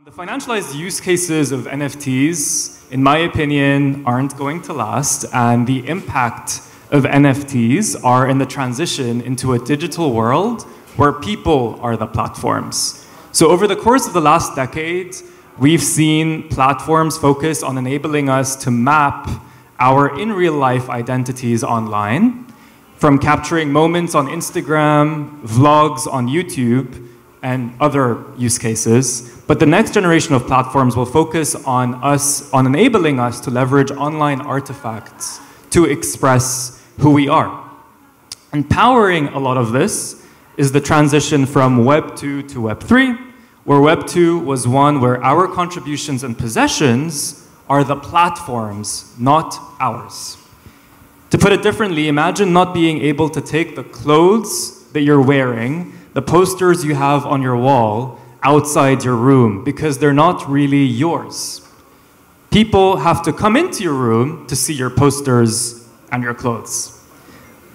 The financialized use cases of NFTs, in my opinion, aren't going to last, and the impact of NFTs are in the transition into a digital world where people are the platforms. So over the course of the last decade, we've seen platforms focus on enabling us to map our in-real-life identities online, from capturing moments on Instagram, vlogs on YouTube, and other use cases. But the next generation of platforms will focus on enabling us to leverage online artifacts to express who we are. And powering a lot of this is the transition from Web 2 to Web 3, where Web 2 was one where our contributions and possessions are the platforms, not ours. To put it differently, imagine not being able to take the clothes that you're wearing, the posters you have on your wall, outside your room, because they're not really yours. People have to come into your room to see your posters and your clothes.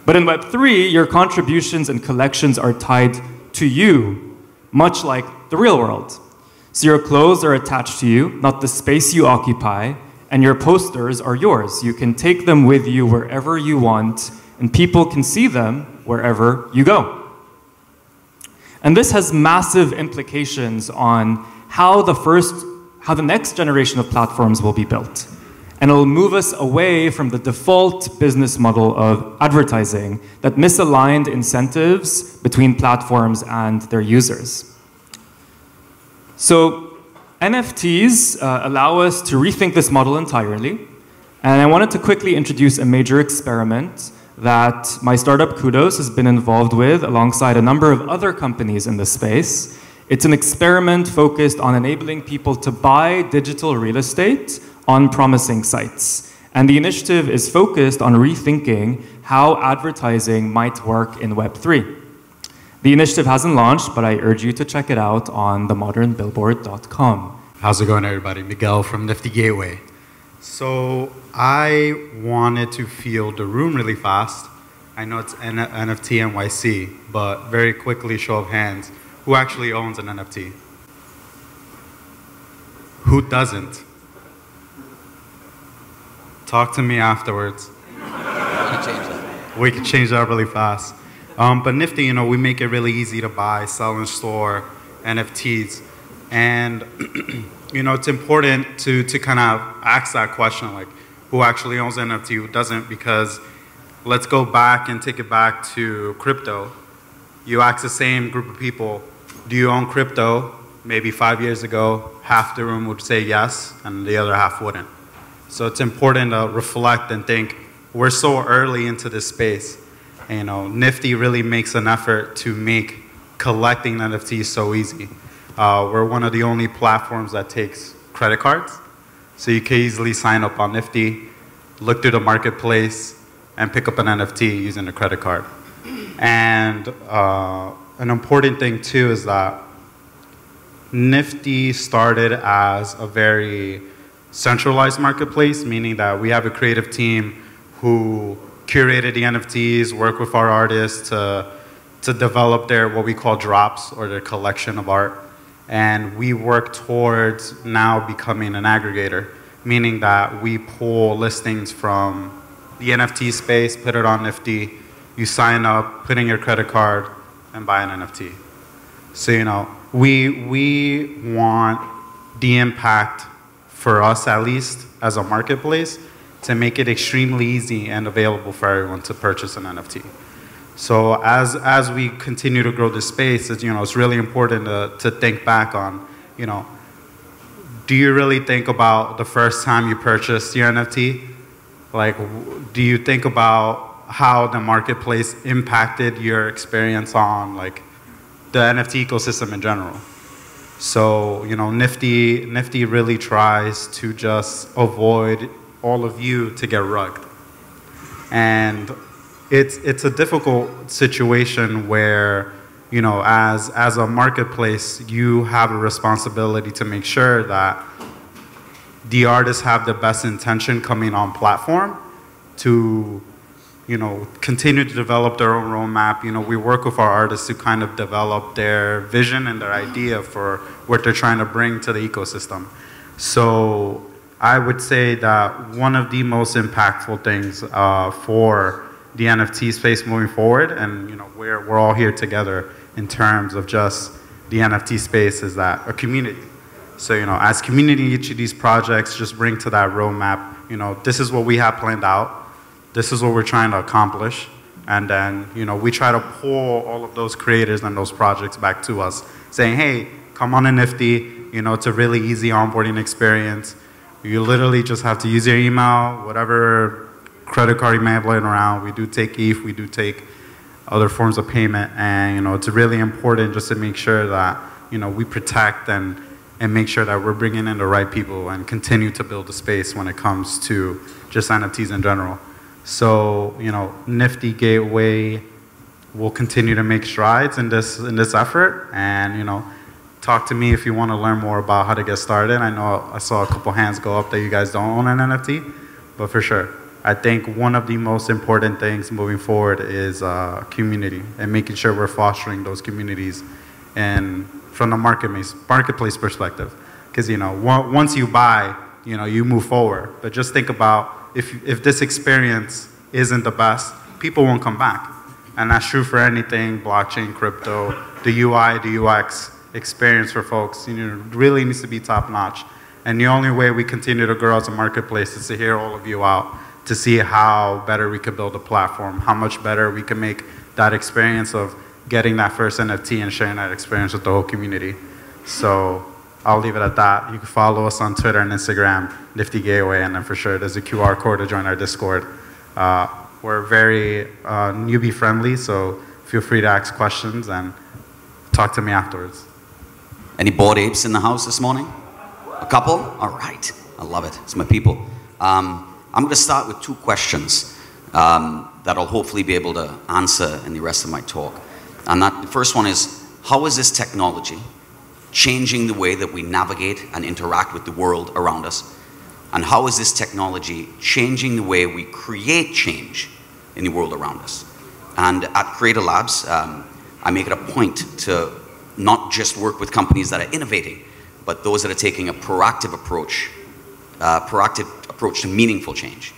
But in Web 3, your contributions and collections are tied to you, much like the real world. So your clothes are attached to you, not the space you occupy, and your posters are yours. You can take them with you wherever you want, and people can see them wherever you go. And this has massive implications on how the next generation of platforms will be built. And it'll move us away from the default business model of advertising that misaligned incentives between platforms and their users. So NFTs allow us to rethink this model entirely. And I wanted to quickly introduce a major experiment that my startup Kudos has been involved with alongside a number of other companies in this space. It's an experiment focused on enabling people to buy digital real estate on promising sites. And the initiative is focused on rethinking how advertising might work in Web 3. The initiative hasn't launched, but I urge you to check it out on themodernbillboard.com. How's it going, everybody? Miguel from Nifty Gateway. So I wanted to feel the room really fast. I know it's NFT.NYC, but very quickly, show of hands, who actually owns an NFT? Who doesn't? Talk to me afterwards. We can change that really fast. But Nifty, we make it really easy to buy, sell, and store NFTs. And it's important to kind of ask that question, like, who actually owns an NFT, who doesn't? Because let's go back and take it back to crypto. You ask the same group of people, do you own crypto? Maybe 5 years ago, half the room would say yes, and the other half wouldn't. So it's important to reflect and think, we're so early into this space. And, Nifty really makes an effort to make collecting NFTs so easy. We're one of the only platforms that takes credit cards. So you can easily sign up on Nifty, look through the marketplace, and pick up an NFT using a credit card. And an important thing too is that Nifty started as a very centralized marketplace, meaning that we have a creative team who curated the NFTs, work with our artists to develop their what we call drops, or their collection of art. And we work towards now becoming an aggregator, meaning that we pull listings from the NFT space, put it on Nifty, you sign up, put in your credit card, and buy an NFT. So, we want the impact, for us at least, as a marketplace, to make it extremely easy and available for everyone to purchase an NFT. So as we continue to grow this space, it's really important to think back on, do you really think about the first time you purchased your NFT? Like, do you think about how the marketplace impacted your experience on, like, the NFT ecosystem in general? So, Nifty really tries to just avoid all of you to get rugged. And it's a difficult situation where, as a marketplace, you have a responsibility to make sure that the artists have the best intention coming on platform to continue to develop their own roadmap. We work with our artists to kind of develop their vision and their idea for what they're trying to bring to the ecosystem. So I would say that one of the most impactful things for the NFT space moving forward, and we're all here together in terms of just the NFT space, is that a community. So as community, each of these projects just bring to that roadmap, this is what we have planned out. This is what we're trying to accomplish. And then, we try to pull all of those creators and those projects back to us, saying, hey, come on a Nifty. It's a really easy onboarding experience. You literally just have to use your email, whatever credit card you may have laying around. We do take ETH, we do take other forms of payment. And, it's really important just to make sure that, we protect and make sure that we're bringing in the right people and continue to build the space when it comes to just NFTs in general. So, Nifty Gateway will continue to make strides in this effort, and, talk to me if you want to learn more about how to get started. I know I saw a couple hands go up that you guys don't own an NFT, but for sure, I think one of the most important things moving forward is community and making sure we're fostering those communities and from the marketplace perspective. Because, once you buy, you move forward. But just think about if this experience isn't the best, people won't come back. And that's true for anything, blockchain, crypto, the UI, the UX experience for folks, really needs to be top notch. And the only way we continue to grow as a marketplace is to hear all of you out, to see how better we could build a platform, how much better we can make that experience of getting that first NFT and sharing that experience with the whole community. So I'll leave it at that. You can follow us on Twitter and Instagram, Nifty Gateway, and then for sure there's a QR code to join our Discord. We're very newbie friendly, so feel free to ask questions and talk to me afterwards. Any Bored Apes in the house this morning? A couple? All right. I love it. It's my people. I'm going to start with two questions that I'll hopefully be able to answer in the rest of my talk. And the first one is, how is this technology changing the way that we navigate and interact with the world around us? And how is this technology changing the way we create change in the world around us? And at Creator Labs, I make it a point to not just work with companies that are innovating, but those that are taking a proactive approach to meaningful change.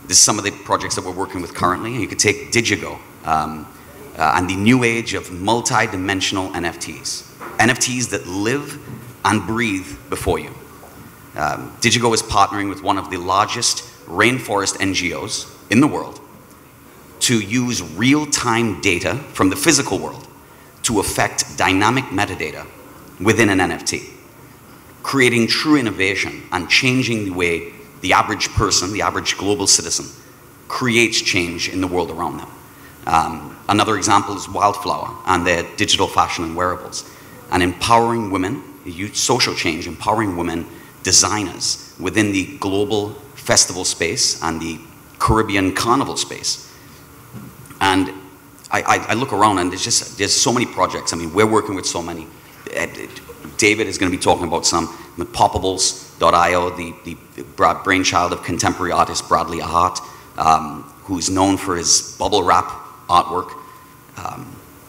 This is some of the projects that we're working with currently. You could take Digigo and the new age of multi-dimensional NFTs. NFTs that live and breathe before you. Digigo is partnering with one of the largest rainforest NGOs in the world to use real-time data from the physical world to affect dynamic metadata within an NFT, creating true innovation and changing the way the average person, the average global citizen, creates change in the world around them. Another example is Wildflower and their digital fashion and wearables, and empowering women, social change, empowering women designers within the global festival space and the Caribbean carnival space. And I look around and there's so many projects. I mean, we're working with so many. David is going to be talking about some. Poppables.io, the brainchild of contemporary artist Bradley Hart, who's known for his bubble wrap artwork.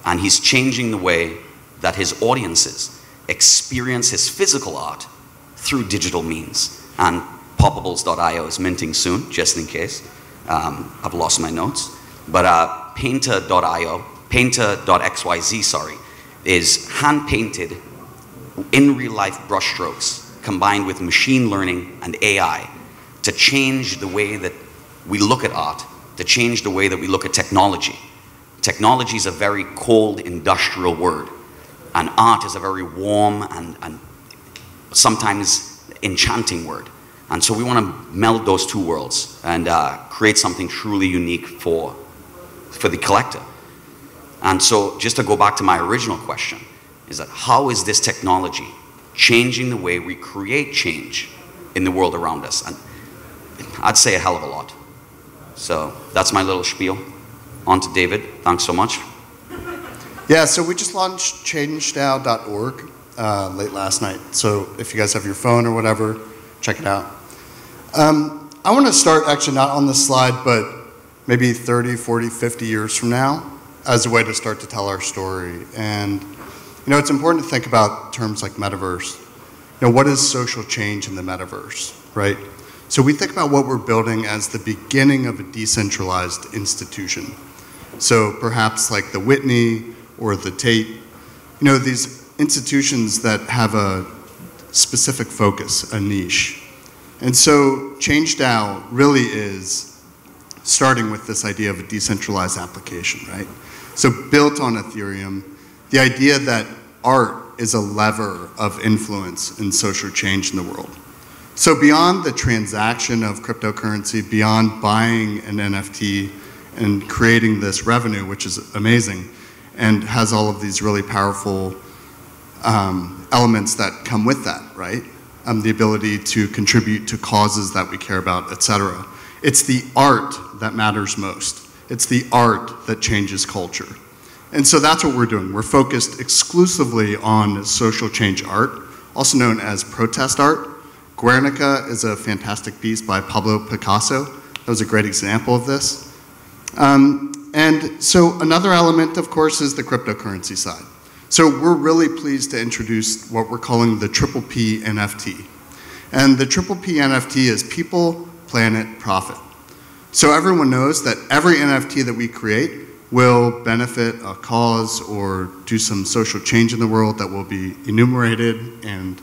And he's changing the way that his audiences experience his physical art through digital means. And Poppables.io is minting soon, just in case. I've lost my notes. But Painter.io, Painter.XYZ, sorry, is hand-painted in real-life brushstrokes combined with machine learning and AI to change the way that we look at art, to change the way that we look at technology. Technology is a very cold industrial word, and art is a very warm and sometimes enchanting word. And so we want to meld those two worlds and create something truly unique for the collector. And so just to go back to my original question, is that how is this technology changing the way we create change in the world around us? And I'd say a hell of a lot. So that's my little spiel. On to David. Thanks so much. Yeah, so we just launched changenow.org late last night. So if you guys have your phone or whatever, check it out. I want to start actually not on this slide, but maybe 30, 40, 50 years from now as a way to start to tell our story. And, it's important to think about terms like metaverse. What is social change in the metaverse, right? So we think about what we're building as the beginning of a decentralized institution. So perhaps like the Whitney or the Tate, these institutions that have a specific focus, a niche. And so ChangeDAO really is starting with this idea of a decentralized application, right? So built on Ethereum, the idea that art is a lever of influence in social change in the world. So beyond the transaction of cryptocurrency, beyond buying an NFT and creating this revenue, which is amazing, and has all of these really powerful elements that come with that, right? The ability to contribute to causes that we care about, et cetera. It's the art that matters most. It's the art that changes culture. And so that's what we're doing. We're focused exclusively on social change art, also known as protest art. Guernica is a fantastic piece by Pablo Picasso. That was a great example of this. And so another element, of course, is the cryptocurrency side. So we're really pleased to introduce what we're calling the Triple P NFT. And the Triple P NFT is people, planet, profit. So everyone knows that every NFT that we create will benefit a cause or do some social change in the world that will be enumerated and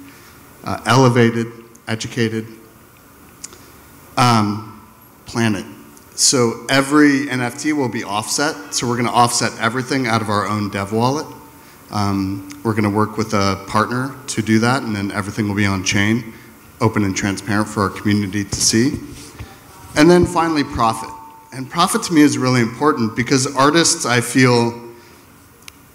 elevated, educated. Planet. So every NFT will be offset. So we're going to offset everything out of our own dev wallet. We're going to work with a partner to do that, and then everything will be on chain, open and transparent for our community to see. And then finally, profit. And profit to me is really important because artists, I feel,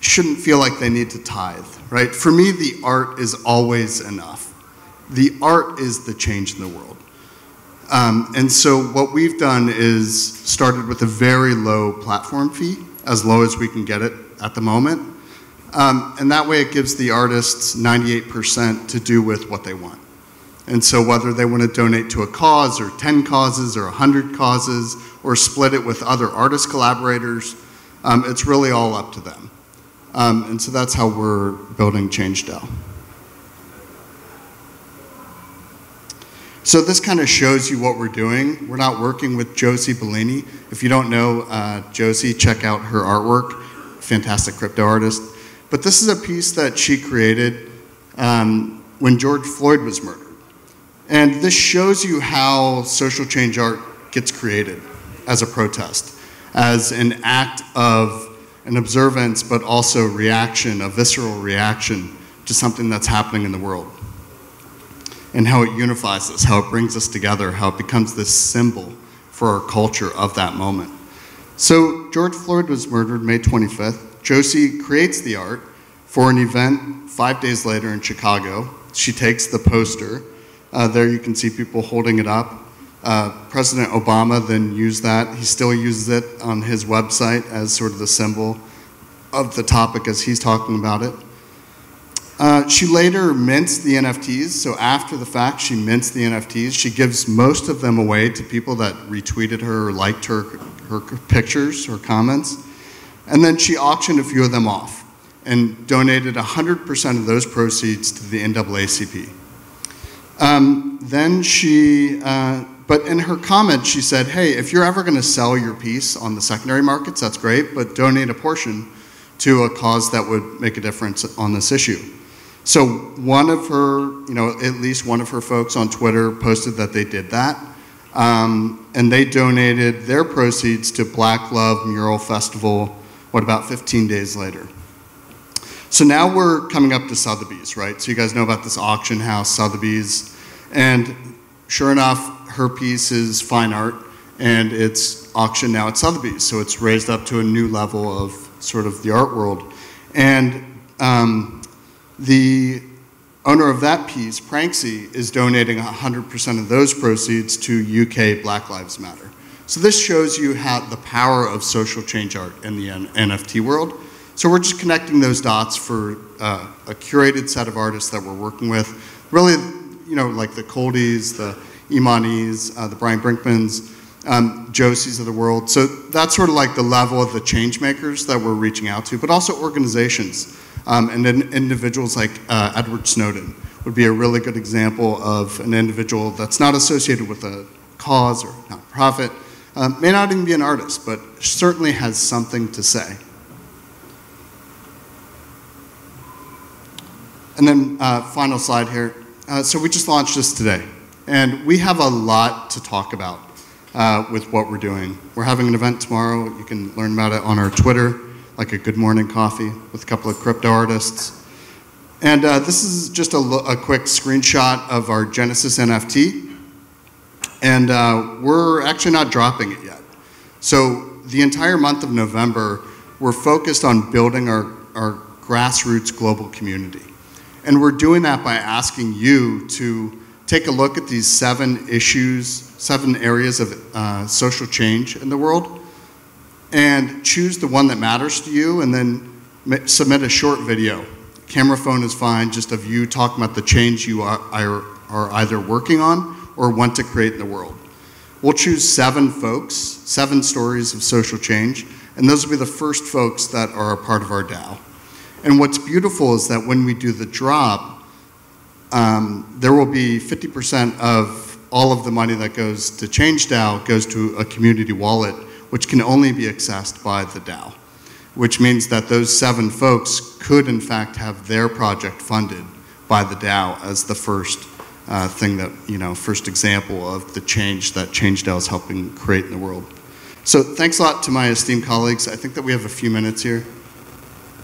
shouldn't feel like they need to tithe, right? For me, the art is always enough. The art is the change in the world. And so what we've done is started with a very low platform fee, as low as we can get it at the moment. And that way it gives the artists 98% to do with what they want. And so whether they want to donate to a cause or 10 causes or 100 causes or split it with other artist collaborators, it's really all up to them. And so that's how we're building ChangeDAO. So this kind of shows you what we're doing. We're not working with Josie Bellini. If you don't know Josie, check out her artwork. Fantastic crypto artist. But this is a piece that she created when George Floyd was murdered. And this shows you how social change art gets created as a protest, as an act of an observance, but also reaction, a visceral reaction to something that's happening in the world. And how it unifies us, how it brings us together, how it becomes this symbol for our culture of that moment. So George Floyd was murdered May 25th. Josie creates the art for an event 5 days later in Chicago. She takes the poster. There you can see people holding it up. President Obama then used that. He still uses it on his website as sort of the symbol of the topic as he's talking about it. She later mints the NFTs. So after the fact, she mints the NFTs. She gives most of them away to people that retweeted her or liked her pictures or comments. And then she auctioned a few of them off and donated 100% of those proceeds to the NAACP. Then she, but in her comment, she said, hey, if you're ever going to sell your piece on the secondary markets, that's great, but donate a portion to a cause that would make a difference on this issue. So one of her, at least one of her folks on Twitter posted that they did that, and they donated their proceeds to Black Love Mural Festival, about 15 days later. So now we're coming up to Sotheby's, right? So you guys know about this auction house, Sotheby's, and sure enough, her piece is fine art, and it's auctioned now at Sotheby's, so it's raised up to a new level of sort of the art world. And the owner of that piece, Pranksy, is donating 100% of those proceeds to UK Black Lives Matter. So this shows you how the power of social change art in the NFT world. So we're just connecting those dots for a curated set of artists that we're working with. Really, like the Coldies, the Imani's, the Brian Brinkmans, Josie's of the world. So that's sort of like the level of the change makers that we're reaching out to, but also organizations and then individuals like Edward Snowden would be a really good example of an individual that's not associated with a cause or nonprofit, may not even be an artist, but certainly has something to say. And then final slide here. So we just launched this today, and we have a lot to talk about with what we're doing. We're having an event tomorrow. You can learn about it on our Twitter, like a good morning coffee with a couple of crypto artists. And this is just a quick screenshot of our Genesis NFT. And we're actually not dropping it yet. So the entire month of November, we're focused on building our grassroots global community. And we're doing that by asking you to take a look at these 7 issues, 7 areas of social change in the world, and choose the one that matters to you, and then submit a short video. Camera phone is fine, just of you talking about the change you are either working on or want to create in the world. We'll choose 7 folks, 7 stories of social change, and those will be the first folks that are a part of our DAO. And what's beautiful is that when we do the drop, there will be 50% of all of the money that goes to Change DAO goes to a community wallet, which can only be accessed by the DAO, which means that those 7 folks could in fact have their project funded by the DAO as the first thing that, first example of the change that Change DAO is helping create in the world. So thanks a lot to my esteemed colleagues. I think that we have a few minutes here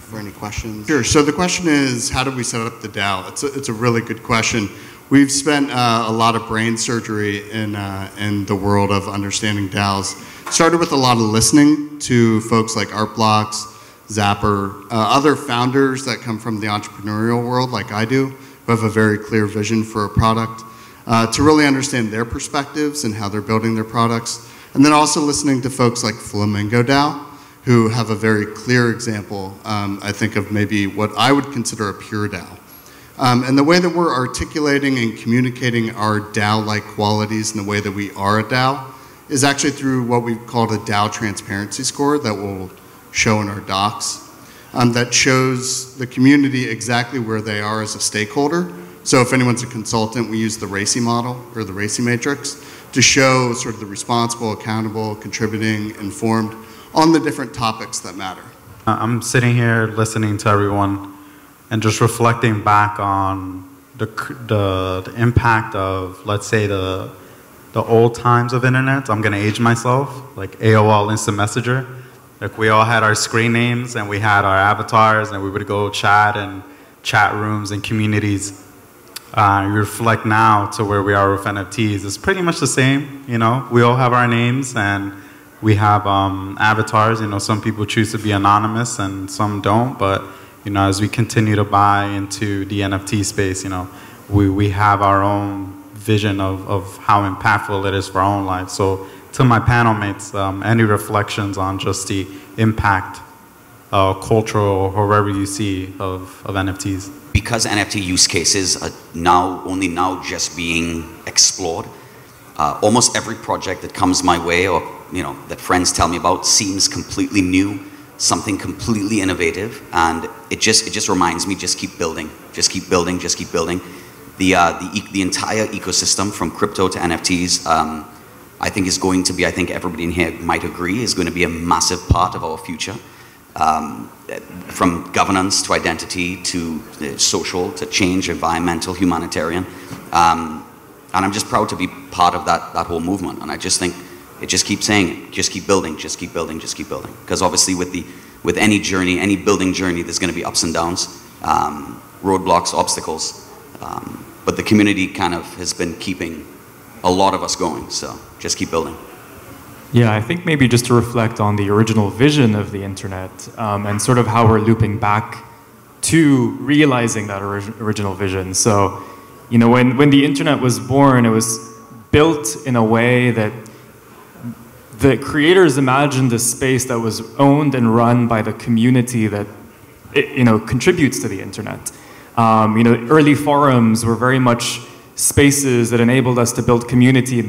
for any questions. Sure, so the question is, how did we set up the DAO? It's a really good question. We've spent a lot of brain surgery in the world of understanding DAOs. Started with a lot of listening to folks like Artblocks, Zapper, other founders that come from the entrepreneurial world like I do, who have a very clear vision for a product, to really understand their perspectives and how they're building their products. And then also listening to folks like Flamingo DAO, who have a very clear example, I think, of maybe what I would consider a pure DAO. And the way that we're articulating and communicating our DAO-like qualities and the way that we are a DAO is actually through what we've called a DAO transparency score that we'll show in our docs, that shows the community exactly where they are as a stakeholder. So if anyone's a consultant, we use the RACI model, or the RACI matrix, to show sort of the responsible, accountable, contributing, informed, on the different topics that matter. I'm sitting here listening to everyone and just reflecting back on the impact of, let's say, the old times of internet. I'm gonna age myself, like AOL Instant Messenger. Like we all had our screen names and we had our avatars and we would go chat in chat rooms and communities. You reflect now to where we are with NFTs. It's pretty much the same, We all have our names and we have avatars. Some people choose to be anonymous and some don't, but as we continue to buy into the NFT space, we have our own vision of how impactful it is for our own life. So to my panel mates, any reflections on just the impact, cultural, or wherever you see of NFTs? Because NFT use cases are only now just being explored, almost every project that comes my way or that friends tell me about seems completely new, something completely innovative, and it just reminds me, just keep building, just keep building, just keep building. The entire ecosystem from crypto to NFTs, I think is going to be, I think everybody in here might agree, is going to be a massive part of our future. From governance to identity to social to change, environmental, humanitarian. And I'm just proud to be part of that whole movement. And I just think it just keeps saying it. Just keep building, just keep building, just keep building. Because obviously with any journey, any building journey, there's going to be ups and downs, roadblocks, obstacles. But the community kind of has been keeping a lot of us going. So just keep building. Yeah, I think maybe just to reflect on the original vision of the internet and sort of how we're looping back to realizing that original vision. So, when the internet was born, it was built in a way that the creators imagined a space that was owned and run by the community that contributes to the internet. Early forums were very much spaces that enabled us to build community, and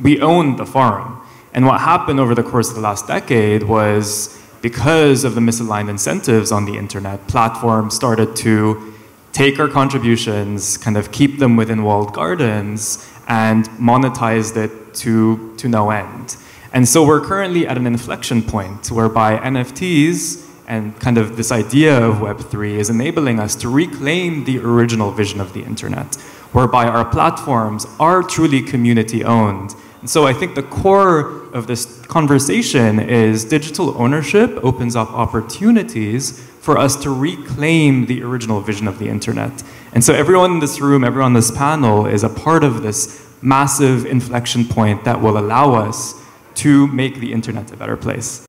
we owned the forum. And what happened over the course of the last decade was, because of the misaligned incentives on the internet, platforms started to take our contributions, kind of keep them within walled gardens, and monetized it to no end. And so we're currently at an inflection point whereby NFTs and kind of this idea of Web3 is enabling us to reclaim the original vision of the internet, whereby our platforms are truly community owned. And so I think the core of this conversation is digital ownership opens up opportunities for us to reclaim the original vision of the internet. And so everyone in this room, everyone on this panel is a part of this massive inflection point that will allow us to make the internet a better place.